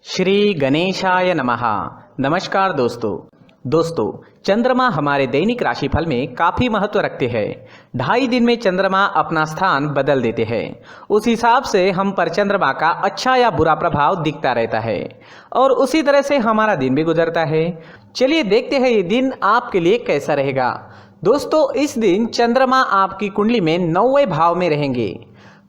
श्री गणेशाय नमः। नमस्कार दोस्तों चंद्रमा हमारे दैनिक राशिफल में काफ़ी महत्व रखते हैं। 2.5 दिन में चंद्रमा अपना स्थान बदल देते हैं। उस हिसाब से हम पर चंद्रमा का अच्छा या बुरा प्रभाव दिखता रहता है और उसी तरह से हमारा दिन भी गुजरता है। चलिए देखते हैं ये दिन आपके लिए कैसा रहेगा। दोस्तों, इस दिन चंद्रमा आपकी कुंडली में 9वें भाव में रहेंगे।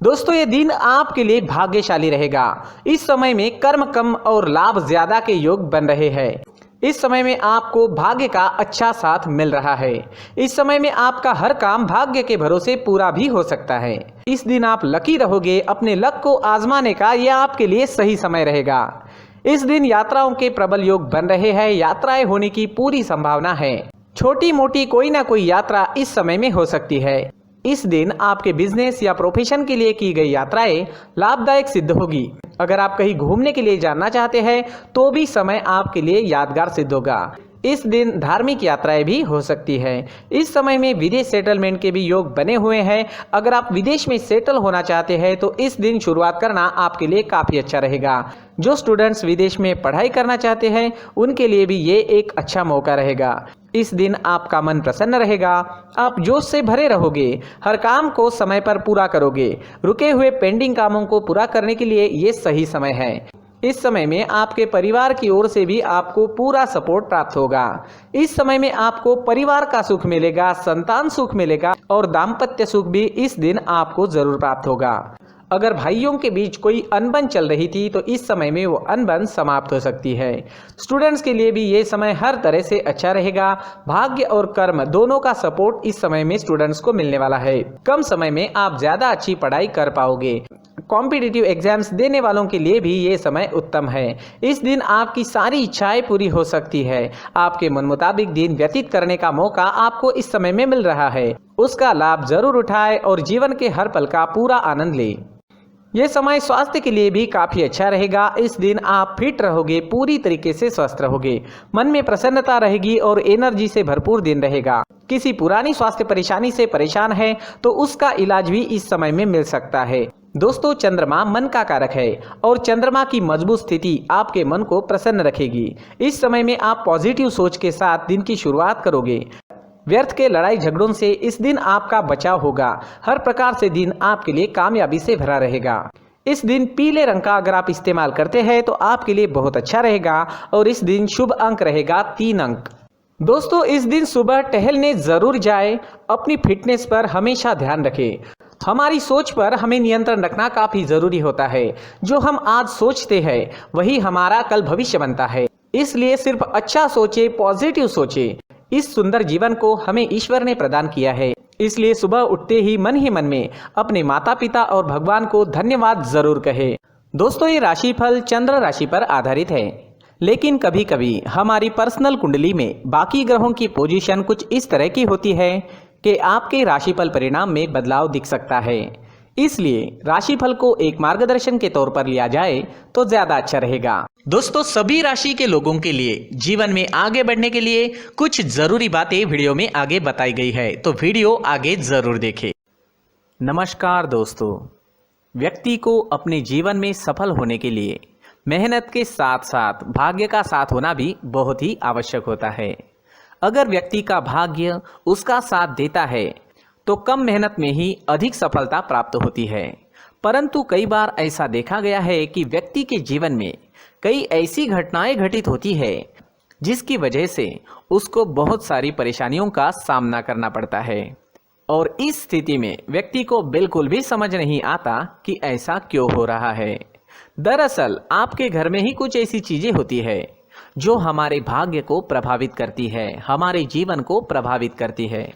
दोस्तों, ये दिन आपके लिए भाग्यशाली रहेगा। इस समय में कर्म कम और लाभ ज्यादा के योग बन रहे हैं। इस समय में आपको भाग्य का अच्छा साथ मिल रहा है। इस समय में आपका हर काम भाग्य के भरोसे पूरा भी हो सकता है। इस दिन आप लकी रहोगे। अपने लक को आजमाने का यह आपके लिए सही समय रहेगा। इस दिन यात्राओं के प्रबल योग बन रहे हैं। यात्राएं होने की पूरी संभावना है। छोटी मोटी कोई ना कोई यात्रा इस समय में हो सकती है। इस दिन आपके बिजनेस या प्रोफेशन के लिए की गई यात्राएं लाभदायक सिद्ध होगी। अगर आप कहीं घूमने के लिए जाना चाहते हैं तो भी समय आपके लिए यादगार सिद्ध होगा। इस दिन धार्मिक यात्राएं भी हो सकती है। इस समय में विदेश सेटलमेंट के भी योग बने हुए हैं। अगर आप विदेश में सेटल होना चाहते हैं तो इस दिन शुरुआत करना आपके लिए काफ़ी अच्छा रहेगा। जो स्टूडेंट्स विदेश में पढ़ाई करना चाहते हैं उनके लिए भी ये एक अच्छा मौका रहेगा। इस दिन आपका मन प्रसन्न रहेगा। आप जोश से भरे रहोगे। हर काम को समय पर पूरा करोगे। रुके हुए पेंडिंग कामों को पूरा करने के लिए ये सही समय है। इस समय में आपके परिवार की ओर से भी आपको पूरा सपोर्ट प्राप्त होगा। इस समय में आपको परिवार का सुख मिलेगा, संतान सुख मिलेगा और दाम्पत्य सुख भी इस दिन आपको जरूर प्राप्त होगा। अगर भाइयों के बीच कोई अनबन चल रही थी तो इस समय में वो अनबन समाप्त हो सकती है। स्टूडेंट्स के लिए भी ये समय हर तरह से अच्छा रहेगा। भाग्य और कर्म दोनों का सपोर्ट इस समय में स्टूडेंट्स को मिलने वाला है। कम समय में आप ज्यादा अच्छी पढ़ाई कर पाओगे। कॉम्पिटिटिव एग्जाम्स देने वालों के लिए भी ये समय उत्तम है। इस दिन आपकी सारी इच्छाएं पूरी हो सकती है। आपके मन मुताबिक दिन व्यतीत करने का मौका आपको इस समय में मिल रहा है। उसका लाभ जरूर उठाए और जीवन के हर पल का पूरा आनंद ले। ये समय स्वास्थ्य के लिए भी काफी अच्छा रहेगा। इस दिन आप फिट रहोगे, पूरी तरीके से स्वस्थ रहोगे। मन में प्रसन्नता रहेगी और एनर्जी से भरपूर दिन रहेगा। किसी पुरानी स्वास्थ्य परेशानी से परेशान है तो उसका इलाज भी इस समय में मिल सकता है। दोस्तों, चंद्रमा मन का कारक है और चंद्रमा की मजबूत स्थिति आपके मन को प्रसन्न रखेगी। इस समय में आप पॉजिटिव सोच के साथ दिन की शुरुआत करोगे। व्यर्थ के लड़ाई झगड़ों से इस दिन आपका बचाव होगा। हर प्रकार से दिन आपके लिए कामयाबी से भरा रहेगा। इस दिन पीले रंग का अगर आप इस्तेमाल करते हैं तो आपके लिए बहुत अच्छा रहेगा और इस दिन शुभ अंक रहेगा 3 अंक। दोस्तों, इस दिन सुबह टहलने जरूर जाए। अपनी फिटनेस पर हमेशा ध्यान रखें। हमारी सोच पर हमें नियंत्रण रखना काफी जरूरी होता है। जो हम आज सोचते हैं वही हमारा कल भविष्य बनता है। इसलिए सिर्फ अच्छा सोचे, पॉजिटिव सोचे। इस सुंदर जीवन को हमें ईश्वर ने प्रदान किया है। इसलिए सुबह उठते ही मन में अपने माता पिता और भगवान को धन्यवाद जरूर कहे। दोस्तों, ये राशिफल चंद्र राशि पर आधारित है, लेकिन कभी कभी हमारी पर्सनल कुंडली में बाकी ग्रहों की पोजीशन कुछ इस तरह की होती है कि आपके राशिफल परिणाम में बदलाव दिख सकता है। इसलिए राशिफल को एक मार्गदर्शन के तौर पर लिया जाए तो ज्यादा अच्छा रहेगा। दोस्तों, सभी राशि के लोगों के लिए जीवन में आगे बढ़ने के लिए कुछ जरूरी बातें वीडियो में आगे बताई गई है, तो वीडियो आगे जरूर देखें। नमस्कार दोस्तों, व्यक्ति को अपने जीवन में सफल होने के लिए मेहनत के साथ साथ भाग्य का साथ होना भी बहुत ही आवश्यक होता है। अगर व्यक्ति का भाग्य उसका साथ देता है तो कम मेहनत में ही अधिक सफलता प्राप्त होती है। परंतु कई बार ऐसा देखा गया है कि व्यक्ति के जीवन में कई ऐसी घटनाएं घटित होती है जिसकी वजह से उसको बहुत सारी परेशानियों का सामना करना पड़ता है और इस स्थिति में व्यक्ति को बिल्कुल भी समझ नहीं आता कि ऐसा क्यों हो रहा है। दरअसल आपके घर में ही कुछ ऐसी चीजें होती है जो हमारे भाग्य को प्रभावित करती है, हमारे जीवन को प्रभावित करती है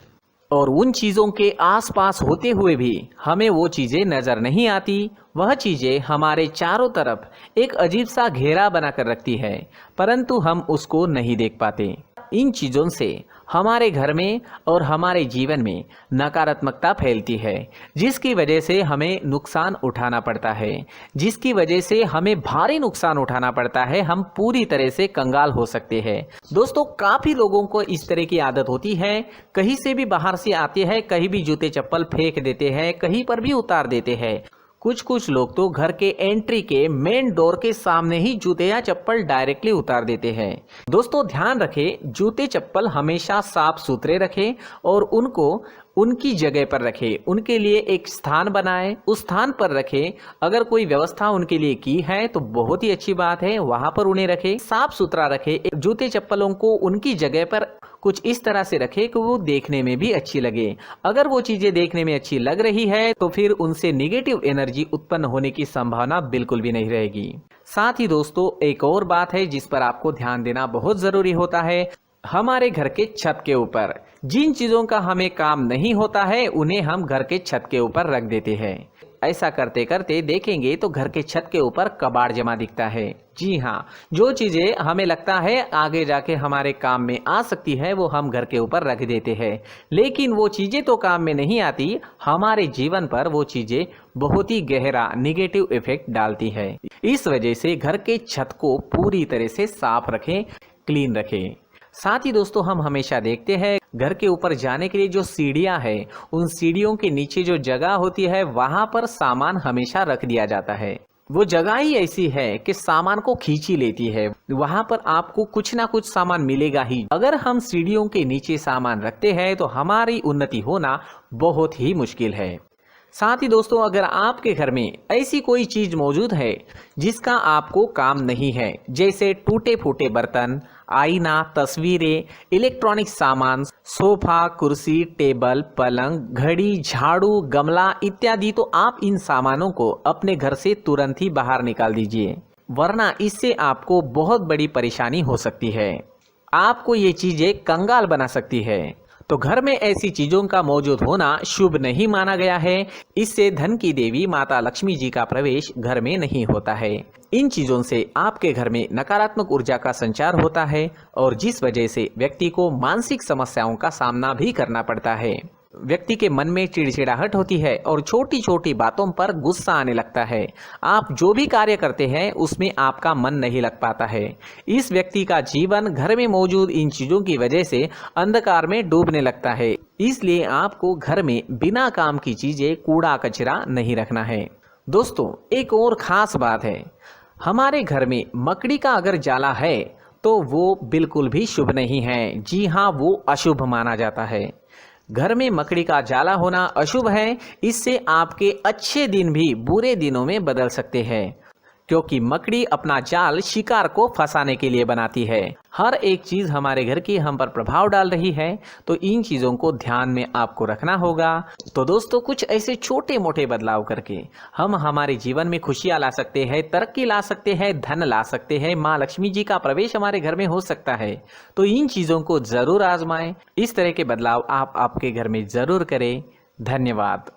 और उन चीज़ों के आसपास होते हुए भी हमें वो चीज़ें नज़र नहीं आती। वह चीज़ें हमारे चारों तरफ एक अजीब सा घेरा बनाकर रखती है, परंतु हम उसको नहीं देख पाते। इन चीज़ों से हमारे घर में और हमारे जीवन में नकारात्मकता फैलती है, जिसकी वजह से हमें नुकसान उठाना पड़ता है, जिसकी वजह से हमें भारी नुकसान उठाना पड़ता है। हम पूरी तरह से कंगाल हो सकते हैं। दोस्तों, काफ़ी लोगों को इस तरह की आदत होती है। कहीं से भी बाहर से आते हैं, कहीं भी जूते चप्पल फेंक देते हैं, कहीं पर भी उतार देते हैं। कुछ कुछ लोग तो घर के एंट्री के मेन डोर के सामने ही जूते या चप्पल डायरेक्टली उतार देते हैं। दोस्तों ध्यान रखें, जूते चप्पल हमेशा साफ सुथरे रखें और उनको उनकी जगह पर रखें। उनके लिए एक स्थान बनाएं, उस स्थान पर रखें। अगर कोई व्यवस्था उनके लिए की है तो बहुत ही अच्छी बात है, वहां पर उन्हें रखें, साफ सुथरा रखें। जूते चप्पलों को उनकी जगह पर कुछ इस तरह से रखें कि वो देखने में भी अच्छी लगे। अगर वो चीजें देखने में अच्छी लग रही है तो फिर उनसे नेगेटिव एनर्जी उत्पन्न होने की संभावना बिल्कुल भी नहीं रहेगी। साथ ही दोस्तों एक और बात है जिस पर आपको ध्यान देना बहुत जरूरी होता है। हमारे घर के छत के ऊपर जिन चीजों का हमें काम नहीं होता है उन्हें हम घर के छत के ऊपर रख देते हैं। ऐसा करते करते देखेंगे तो घर के छत के ऊपर कबाड़ जमा दिखता है। जी हाँ, जो चीजें हमें लगता है आगे जाके हमारे काम में आ सकती है वो हम घर के ऊपर रख देते हैं, लेकिन वो चीजें तो काम में नहीं आती, हमारे जीवन पर वो चीजें बहुत ही गहरा नेगेटिव इफेक्ट डालती है। इस वजह से घर के छत को पूरी तरह से साफ रखें, क्लीन रखें। साथ ही दोस्तों हम हमेशा देखते हैं घर के ऊपर जाने के लिए जो सीढ़ियां हैं, उन सीढ़ियों के नीचे जो जगह होती है वहां पर सामान हमेशा रख दिया जाता है। वो जगह ही ऐसी है कि सामान को खींच ही लेती है, वहां पर आपको कुछ ना कुछ सामान मिलेगा ही। अगर हम सीढ़ियों के नीचे सामान रखते हैं तो हमारी उन्नति होना बहुत ही मुश्किल है। साथ ही दोस्तों अगर आपके घर में ऐसी कोई चीज मौजूद है जिसका आपको काम नहीं है, जैसे टूटे फूटे बर्तन, आईना, तस्वीरें, इलेक्ट्रॉनिक सामान, सोफा, कुर्सी, टेबल, पलंग, घड़ी, झाड़ू, गमला इत्यादि, तो आप इन सामानों को अपने घर से तुरंत ही बाहर निकाल दीजिए, वरना इससे आपको बहुत बड़ी परेशानी हो सकती है। आपको ये चीजें कंगाल बना सकती है। तो घर में ऐसी चीजों का मौजूद होना शुभ नहीं माना गया है। इससे धन की देवी माता लक्ष्मी जी का प्रवेश घर में नहीं होता है। इन चीजों से आपके घर में नकारात्मक ऊर्जा का संचार होता है और जिस वजह से व्यक्ति को मानसिक समस्याओं का सामना भी करना पड़ता है। व्यक्ति के मन में चिड़चिड़ाहट होती है और छोटी छोटी बातों पर गुस्सा आने लगता है। आप जो भी कार्य करते हैं उसमें आपका मन नहीं लग पाता है। इस व्यक्ति का जीवन घर में मौजूद इन चीजों की वजह से अंधकार में डूबने लगता है। इसलिए आपको घर में बिना काम की चीजें, कूड़ा कचरा नहीं रखना है। दोस्तों एक और खास बात है, हमारे घर में मकड़ी का अगर जाला है तो वो बिल्कुल भी शुभ नहीं है। जी हाँ, वो अशुभ माना जाता है। घर में मकड़ी का जाला होना अशुभ है। इससे आपके अच्छे दिन भी बुरे दिनों में बदल सकते हैं, क्योंकि मकड़ी अपना जाल शिकार को फंसाने के लिए बनाती है। हर एक चीज हमारे घर की हम पर प्रभाव डाल रही है, तो इन चीजों को ध्यान में आपको रखना होगा। तो दोस्तों कुछ ऐसे छोटे मोटे बदलाव करके हम हमारे जीवन में खुशियां ला सकते हैं, तरक्की ला सकते हैं, धन ला सकते हैं, माँ लक्ष्मी जी का प्रवेश हमारे घर में हो सकता है। तो इन चीजों को जरूर आजमाएं। इस तरह के बदलाव आप आपके घर में जरूर करें। धन्यवाद।